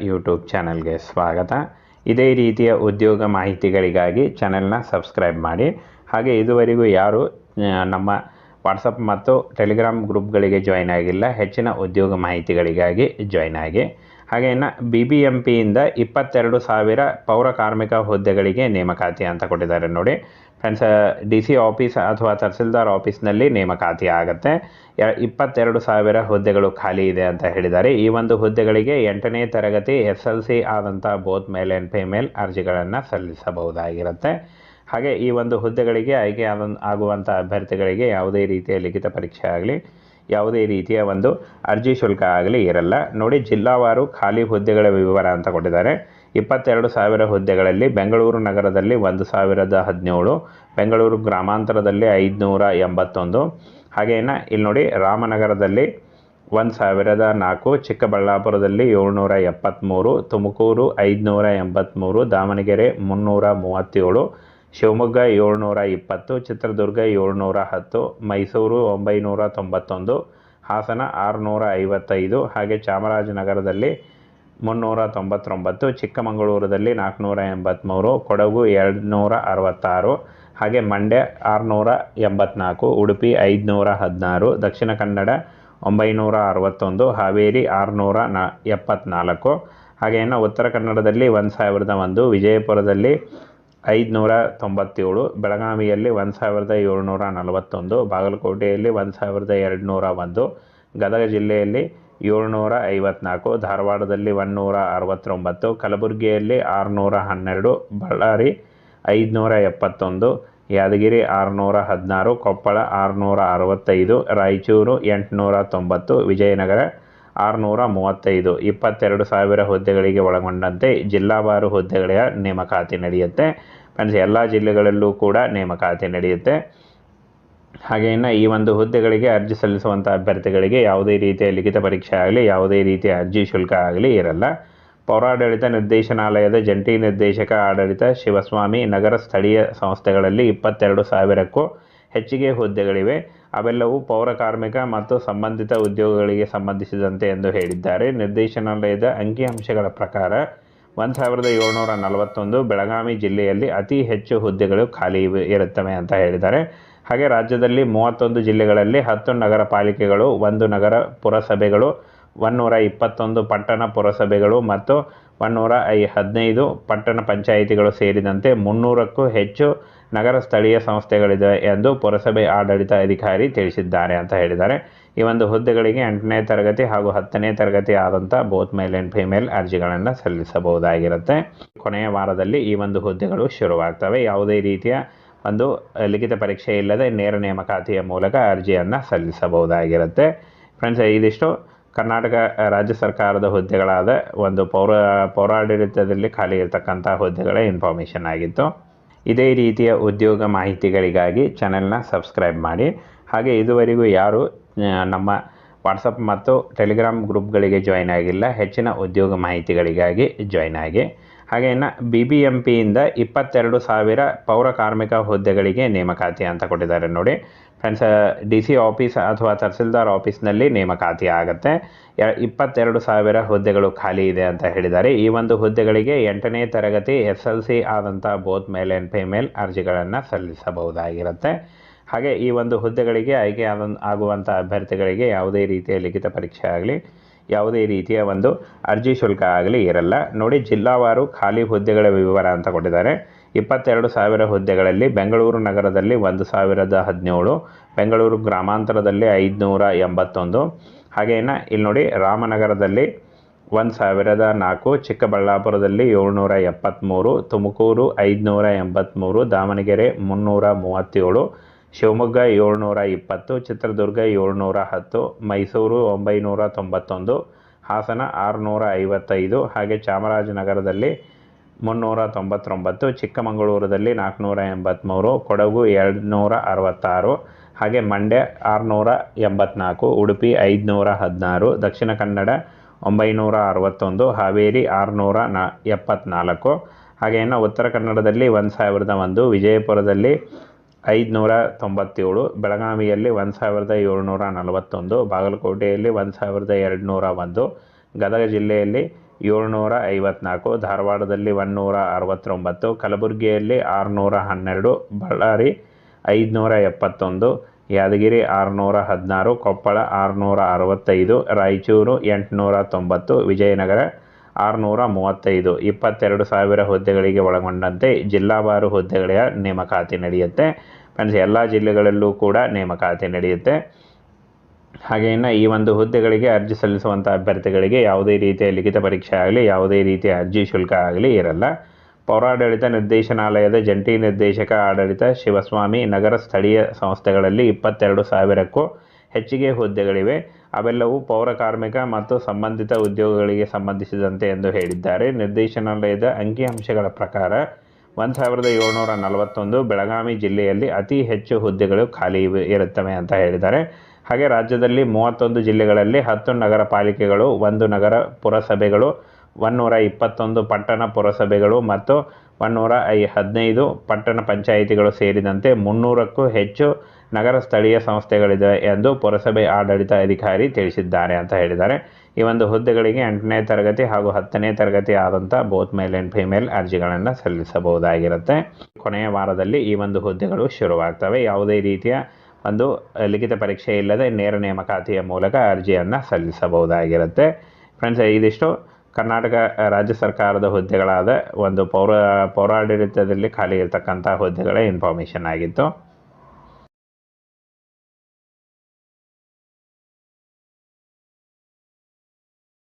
YouTube ಚಾನಲ್ಗೆ ಸ್ವಾಗತ. ಇದೇ ರೀತಿಯ ಉದ್ಯೋಗ ಮಾಹಿತಿಗಳಿಗಾಗಿ ಚಾನೆಲ್ನ ಸಬ್ಸ್ಕ್ರೈಬ್ ಮಾಡಿ. ಹಾಗೆ ಇದುವರೆಗೂ ಯಾರು ನಮ್ಮ ವಾಟ್ಸಪ್ ಮತ್ತು ಟೆಲಿಗ್ರಾಮ್ ಗ್ರೂಪ್ಗಳಿಗೆ ಜಾಯ್ನ್ ಆಗಿಲ್ಲ, ಹೆಚ್ಚಿನ ಉದ್ಯೋಗ ಮಾಹಿತಿಗಳಿಗಾಗಿ ಜಾಯ್ನ್ ಆಗಿ. ಹಾಗೆ ಇನ್ನು BBMPಯಿಂದ 22,000 ಪೌರ ಕಾರ್ಮಿಕ ಹುದ್ದೆಗಳಿಗೆ ನೇಮಕಾತಿ ಅಂತ ಕೊಟ್ಟಿದ್ದಾರೆ ನೋಡಿ ಫ್ರೆಂಡ್ಸ್. DC ಆಫೀಸ್ ಅಥವಾ ತಹಸೀಲ್ದಾರ್ ಆಫೀಸ್ನಲ್ಲಿ ನೇಮಕಾತಿ ಆಗುತ್ತೆ. 22,000 ಹುದ್ದೆಗಳು ಖಾಲಿ ಇದೆ ಅಂತ ಹೇಳಿದ್ದಾರೆ. ಈ ಒಂದು ಹುದ್ದೆಗಳಿಗೆ 8ನೇ ತರಗತಿ SLC ಆದಂಥ ಬೋತ್ ಮೇಲ್ ಆ್ಯಂಡ್ ಫಿಮೇಲ್ ಅರ್ಜಿಗಳನ್ನು ಸಲ್ಲಿಸಬಹುದಾಗಿರುತ್ತೆ. ಹಾಗೆ ಈ ಒಂದು ಹುದ್ದೆಗಳಿಗೆ ಆಯ್ಕೆ ಆಗುವಂಥ ಅಭ್ಯರ್ಥಿಗಳಿಗೆ ಯಾವುದೇ ರೀತಿಯ ಲಿಖಿತ ಪರೀಕ್ಷೆ ಆಗಲಿ, ಯಾವುದೇ ರೀತಿಯ ಒಂದು ಅರ್ಜಿ ಶುಲ್ಕ ಆಗಲಿ ಇರಲ್ಲ ನೋಡಿ. ಜಿಲ್ಲಾವಾರು ಖಾಲಿ ಹುದ್ದೆಗಳ ವಿವರ ಅಂತ ಕೊಟ್ಟಿದ್ದಾರೆ. 22,000 ಹುದ್ದೆಗಳಲ್ಲಿ ಬೆಂಗಳೂರು ನಗರದಲ್ಲಿ 1,017, ಬೆಂಗಳೂರು ಗ್ರಾಮಾಂತರದಲ್ಲಿ 581, ಹಾಗೇನ ಇಲ್ಲಿ ನೋಡಿ ರಾಮನಗರದಲ್ಲಿ 1,004, ಚಿಕ್ಕಬಳ್ಳಾಪುರದಲ್ಲಿ 773, ತುಮಕೂರು 583, ದಾವಣಗೆರೆ 337, ಶಿವಮೊಗ್ಗ 720, ಚಿತ್ರದುರ್ಗ 710, ಮೈಸೂರು 991, ಹಾಸನ 655, ಹಾಗೆ ಚಾಮರಾಜನಗರದಲ್ಲಿ 399, ಚಿಕ್ಕಮಗಳೂರಲ್ಲಿ 483, ಕೊಡಗು 266, ಹಾಗೆ ಮಂಡ್ಯ 684, ಉಡುಪಿ 516, ದಕ್ಷಿಣ ಕನ್ನಡ 961, ಹಾವೇರಿ 674, ಹಾಗೆ ಇನ್ನು ಉತ್ತರ ಕನ್ನಡದಲ್ಲಿ 1,001, ವಿಜಯಪುರದಲ್ಲಿ 597, ಬೆಳಗಾವಿಯಲ್ಲಿ 1,741, ಬಾಗಲಕೋಟೆಯಲ್ಲಿ 1,201, ಗದಗ ಜಿಲ್ಲೆಯಲ್ಲಿ 754, ಧಾರವಾಡದಲ್ಲಿ 169, ಕಲಬುರಗಿಯಲ್ಲಿ 612, ಬಳ್ಳಾರಿ 571, ಯಾದಗಿರಿ 616, ಕೊಪ್ಪಳ 665, ರಾಯಚೂರು 890, ವಿಜಯನಗರ 635. 22,000 ಹುದ್ದೆಗಳಿಗೆ ಒಳಗೊಂಡಂತೆ ಜಿಲ್ಲಾವಾರು ಹುದ್ದೆಗಳ ನೇಮಕಾತಿ ನಡೆಯುತ್ತೆ ಫ್ರೆಂಡ್ಸ್. ಎಲ್ಲ ಜಿಲ್ಲೆಗಳಲ್ಲೂ ಕೂಡ ನೇಮಕಾತಿ ನಡೆಯುತ್ತೆ. ಹಾಗೆ ಇನ್ನು ಈ ಒಂದು ಹುದ್ದೆಗಳಿಗೆ ಅರ್ಜಿ ಸಲ್ಲಿಸುವಂಥ ಅಭ್ಯರ್ಥಿಗಳಿಗೆ ಯಾವುದೇ ರೀತಿಯ ಲಿಖಿತ ಪರೀಕ್ಷೆ ಆಗಲಿ, ಯಾವುದೇ ರೀತಿಯ ಅರ್ಜಿ ಶುಲ್ಕ ಆಗಲಿ ಇರಲ್ಲ. ಪೌರಾಡಳಿತ ನಿರ್ದೇಶನಾಲಯದ ಜಂಟಿ ನಿರ್ದೇಶಕ ಆಡಳಿತ ಶಿವಸ್ವಾಮಿ, ನಗರ ಸ್ಥಳೀಯ ಸಂಸ್ಥೆಗಳಲ್ಲಿ 22,000ಕ್ಕೂ ಹೆಚ್ಚಿಗೆ ಹುದ್ದೆಗಳಿವೆ. ಅವೆಲ್ಲವೂ ಪೌರ ಕಾರ್ಮಿಕ ಮತ್ತು ಸಂಬಂಧಿತ ಉದ್ಯೋಗಗಳಿಗೆ ಸಂಬಂಧಿಸಿದಂತೆ ಎಂದು ಹೇಳಿದ್ದಾರೆ. ನಿರ್ದೇಶನಾಲಯದ ಅಂಕಿಅಂಶಗಳ ಪ್ರಕಾರ 1,741 ಬೆಳಗಾವಿ ಜಿಲ್ಲೆಯಲ್ಲಿ ಅತಿ ಹೆಚ್ಚು ಹುದ್ದೆಗಳು ಖಾಲಿ ಇರುತ್ತವೆ ಅಂತ ಹೇಳಿದ್ದಾರೆ. ಹಾಗೆ ರಾಜ್ಯದಲ್ಲಿ 31 ಜಿಲ್ಲೆಗಳಲ್ಲಿ 10 ನಗರ ಪಾಲಿಕೆಗಳು, 1 ನಗರ ಪುರಸಭೆಗಳು, 121 ಪಟ್ಟಣ ಪುರಸಭೆಗಳು ಮತ್ತು 115 ಪಟ್ಟಣ ಪಂಚಾಯಿತಿಗಳು ಸೇರಿದಂತೆ 300ಕ್ಕೂ ಹೆಚ್ಚು ನಗರ ಸ್ಥಳೀಯ ಸಂಸ್ಥೆಗಳಿವೆ ಎಂದು ಪುರಸಭೆ ಆಡಳಿತ ಅಧಿಕಾರಿ ತಿಳಿಸಿದ್ದಾರೆ ಅಂತ ಹೇಳಿದ್ದಾರೆ. ಈ ಒಂದು ಹುದ್ದೆಗಳಿಗೆ 8ನೇ ತರಗತಿ ಹಾಗೂ 10ನೇ ತರಗತಿ ಆದಂಥ ಬೋತ್ ಮೇಲ್ ಆ್ಯಂಡ್ ಫಿಮೇಲ್ ಅರ್ಜಿಗಳನ್ನು ಸಲ್ಲಿಸಬಹುದಾಗಿರುತ್ತೆ. ಕೊನೆಯ ವಾರದಲ್ಲಿ ಈ ಒಂದು ಹುದ್ದೆಗಳು ಶುರುವಾಗ್ತವೆ. ಯಾವುದೇ ರೀತಿಯ ಒಂದು ಲಿಖಿತ ಪರೀಕ್ಷೆ ಇಲ್ಲದೆ ನೇರ ನೇಮಕಾತಿಯ ಮೂಲಕ ಅರ್ಜಿಯನ್ನು ಸಲ್ಲಿಸಬಹುದಾಗಿರುತ್ತೆ ಫ್ರೆಂಡ್ಸ್. ಇದಿಷ್ಟು ಕರ್ನಾಟಕ ರಾಜ್ಯ ಸರ್ಕಾರದ ಹುದ್ದೆಗಳಾದ ಒಂದು ಪೌರಾಡಳಿತದಲ್ಲಿ ಖಾಲಿ ಇರತಕ್ಕಂಥ ಹುದ್ದೆಗಳ ಇನ್ಫಾರ್ಮೇಷನ್ ಆಗಿತ್ತು. ಇದೇ ರೀತಿಯ ಉದ್ಯೋಗ ಮಾಹಿತಿಗಳಿಗಾಗಿ ಚಾನೆಲ್ನ ಸಬ್ಸ್ಕ್ರೈಬ್ ಮಾಡಿ. ಹಾಗೆ ಇದುವರೆಗೂ ಯಾರು ನಮ್ಮ ವಾಟ್ಸಪ್ ಮತ್ತು ಟೆಲಿಗ್ರಾಮ್ ಗ್ರೂಪ್ಗಳಿಗೆ ಜಾಯ್ನ್ ಆಗಿಲ್ಲ, ಹೆಚ್ಚಿನ ಉದ್ಯೋಗ ಮಾಹಿತಿಗಳಿಗಾಗಿ ಜಾಯ್ನ್ ಆಗಿ. ಹಾಗೆ ಇನ್ನು BBMPಯಿಂದ 22,000 ಪೌರ ಕಾರ್ಮಿಕ ಹುದ್ದೆಗಳಿಗೆ ನೇಮಕಾತಿ ಅಂತ ಕೊಟ್ಟಿದ್ದಾರೆ ನೋಡಿ ಫ್ರೆಂಡ್ಸ್. DC ಆಫೀಸ್ ಅಥವಾ ತಹಸೀಲ್ದಾರ್ ಆಫೀಸ್ನಲ್ಲಿ ನೇಮಕಾತಿ ಆಗುತ್ತೆ. 22,000 ಹುದ್ದೆಗಳು ಖಾಲಿ ಇದೆ ಅಂತ ಹೇಳಿದ್ದಾರೆ. ಈ ಒಂದು ಹುದ್ದೆಗಳಿಗೆ 8ನೇ ತರಗತಿ SLC ಆದಂಥ ಬೋತ್ ಮೇಲ್ ಆ್ಯಂಡ್ ಫಿಮೇಲ್ ಅರ್ಜಿಗಳನ್ನು ಸಲ್ಲಿಸಬಹುದಾಗಿರುತ್ತೆ. ಹಾಗೆ ಈ ಒಂದು ಹುದ್ದೆಗಳಿಗೆ ಆಯ್ಕೆ ಆಗುವಂಥ ಅಭ್ಯರ್ಥಿಗಳಿಗೆ ಯಾವುದೇ ರೀತಿಯ ಲಿಖಿತ ಪರೀಕ್ಷೆ ಆಗಲಿ, ಯಾವುದೇ ರೀತಿಯ ಒಂದು ಅರ್ಜಿ ಶುಲ್ಕ ಆಗಲಿ ಇರಲ್ಲ ನೋಡಿ. ಜಿಲ್ಲಾವಾರು ಖಾಲಿ ಹುದ್ದೆಗಳ ವಿವರ ಅಂತ ಕೊಟ್ಟಿದ್ದಾರೆ. 22,000 ಹುದ್ದೆಗಳಲ್ಲಿ ಬೆಂಗಳೂರು ನಗರದಲ್ಲಿ 1,017, ಬೆಂಗಳೂರು ಗ್ರಾಮಾಂತರದಲ್ಲಿ 581, ಹಾಗೇನ ಇಲ್ಲಿ ನೋಡಿ ರಾಮನಗರದಲ್ಲಿ 1,004, ಚಿಕ್ಕಬಳ್ಳಾಪುರದಲ್ಲಿ 773, ತುಮಕೂರು 583, ದಾವಣಗೆರೆ 337, ಶಿವಮೊಗ್ಗ 720, ಚಿತ್ರದುರ್ಗ 710, ಮೈಸೂರು 991, ಹಾಸನ 655, ಹಾಗೆ ಚಾಮರಾಜನಗರದಲ್ಲಿ 399, ಚಿಕ್ಕಮಗಳೂರಲ್ಲಿ 483, ಕೊಡಗು 266, ಹಾಗೆ ಮಂಡ್ಯ 684, ಉಡುಪಿ 516, ದಕ್ಷಿಣ ಕನ್ನಡ 961, ಹಾವೇರಿ 674, ಹಾಗೆ ಇನ್ನು ಉತ್ತರ ಕನ್ನಡದಲ್ಲಿ 1,001, ವಿಜಯಪುರದಲ್ಲಿ 597, ಬೆಳಗಾವಿಯಲ್ಲಿ 1,741, ಬಾಗಲಕೋಟೆಯಲ್ಲಿ 1,201, ಗದಗ ಜಿಲ್ಲೆಯಲ್ಲಿ 754, ಧಾರವಾಡದಲ್ಲಿ 169, ಕಲಬುರಗಿಯಲ್ಲಿ 612, ಬಳ್ಳಾರಿ 571, ಯಾದಗಿರಿ 616, ಕೊಪ್ಪಳ 665, ರಾಯಚೂರು 890, ವಿಜಯನಗರ 635, 22,000 ಹುದ್ದೆಗಳಿಗೆ ಒಳಗೊಂಡಂತೆ ಜಿಲ್ಲಾವಾರು ಹುದ್ದೆಗಳ ನೇಮಕಾತಿ ನಡೆಯುತ್ತೆ. ಫ್ರೆಂಡ್ಸ್, ಎಲ್ಲ ಜಿಲ್ಲೆಗಳಲ್ಲೂ ಕೂಡ ನೇಮಕಾತಿ ನಡೆಯುತ್ತೆ. ಹಾಗೆ ಇನ್ನು ಈ ಒಂದು ಹುದ್ದೆಗಳಿಗೆ ಅರ್ಜಿ ಸಲ್ಲಿಸುವಂಥ ಅಭ್ಯರ್ಥಿಗಳಿಗೆ ಯಾವುದೇ ರೀತಿಯ ಲಿಖಿತ ಪರೀಕ್ಷೆ ಆಗಲಿ, ಯಾವುದೇ ರೀತಿಯ ಅರ್ಜಿ ಶುಲ್ಕ ಆಗಲಿ ಇರಲ್ಲ. ಪೌರಾಡಳಿತ ನಿರ್ದೇಶನಾಲಯದ ಜಂಟಿ ನಿರ್ದೇಶಕ ಆಡಳಿತ ಶಿವಸ್ವಾಮಿ, ನಗರ ಸ್ಥಳೀಯ ಸಂಸ್ಥೆಗಳಲ್ಲಿ 22,000ಕ್ಕೂ ಹೆಚ್ಚಿಗೆ ಹುದ್ದೆಗಳಿವೆ. ಅವೆಲ್ಲವೂ ಪೌರ ಕಾರ್ಮಿಕ ಮತ್ತು ಸಂಬಂಧಿತ ಉದ್ಯೋಗಗಳಿಗೆ ಸಂಬಂಧಿಸಿದಂತೆ ಎಂದು ಹೇಳಿದ್ದಾರೆ. ನಿರ್ದೇಶನಾಲಯದ ಅಂಕಿಅಂಶಗಳ ಪ್ರಕಾರ 1,741 ಬೆಳಗಾವಿ ಜಿಲ್ಲೆಯಲ್ಲಿ ಅತಿ ಹೆಚ್ಚು ಹುದ್ದೆಗಳು ಖಾಲಿ ಇರುತ್ತವೆ ಅಂತ ಹೇಳಿದ್ದಾರೆ. ಹಾಗೆ ರಾಜ್ಯದಲ್ಲಿ 31 ಜಿಲ್ಲೆಗಳಲ್ಲಿ 10 ನಗರ ಪಾಲಿಕೆಗಳು, 1 ನಗರ ಪುರಸಭೆಗಳು, 121 ಪಟ್ಟಣ ಪುರಸಭೆಗಳು ಮತ್ತು 115 ಪಟ್ಟಣ ಪಂಚಾಯಿತಿಗಳು ಸೇರಿದಂತೆ 300ಕ್ಕೂ ಹೆಚ್ಚು ನಗರ ಸ್ಥಳೀಯ ಸಂಸ್ಥೆಗಳಿವೆ ಎಂದು ಪುರಸಭೆ ಆಡಳಿತ ಅಧಿಕಾರಿ ತಿಳಿಸಿದ್ದಾರೆ ಅಂತ ಹೇಳಿದ್ದಾರೆ. ಈ ಒಂದು ಹುದ್ದೆಗಳಿಗೆ 8ನೇ ತರಗತಿ ಹಾಗೂ 10ನೇ ತರಗತಿ ಆದಂಥ ಬೋತ್ ಮೇಲ್ ಆ್ಯಂಡ್ ಫಿಮೇಲ್ ಅರ್ಜಿಗಳನ್ನು ಸಲ್ಲಿಸಬಹುದಾಗಿರುತ್ತೆ. ಕೊನೆಯ ವಾರದಲ್ಲಿ ಈ ಒಂದು ಹುದ್ದೆಗಳು ಶುರುವಾಗ್ತವೆ. ಯಾವುದೇ ರೀತಿಯ ಒಂದು ಲಿಖಿತ ಪರೀಕ್ಷೆ ಇಲ್ಲದೆ ನೇರ ನೇಮಕಾತಿಯ ಮೂಲಕ ಅರ್ಜಿಯನ್ನು ಸಲ್ಲಿಸಬಹುದಾಗಿರುತ್ತೆ. ಫ್ರೆಂಡ್ಸ್, ಇದಿಷ್ಟು ಕರ್ನಾಟಕ ರಾಜ್ಯ ಸರ್ಕಾರದ ಹುದ್ದೆಗಳಾದ ಒಂದು ಪೌರಾಡಳಿತದಲ್ಲಿ ಖಾಲಿ ಇರತಕ್ಕಂಥ ಹುದ್ದೆಗಳ ಇನ್ಫಾರ್ಮೇಷನ್ ಆಗಿತ್ತು.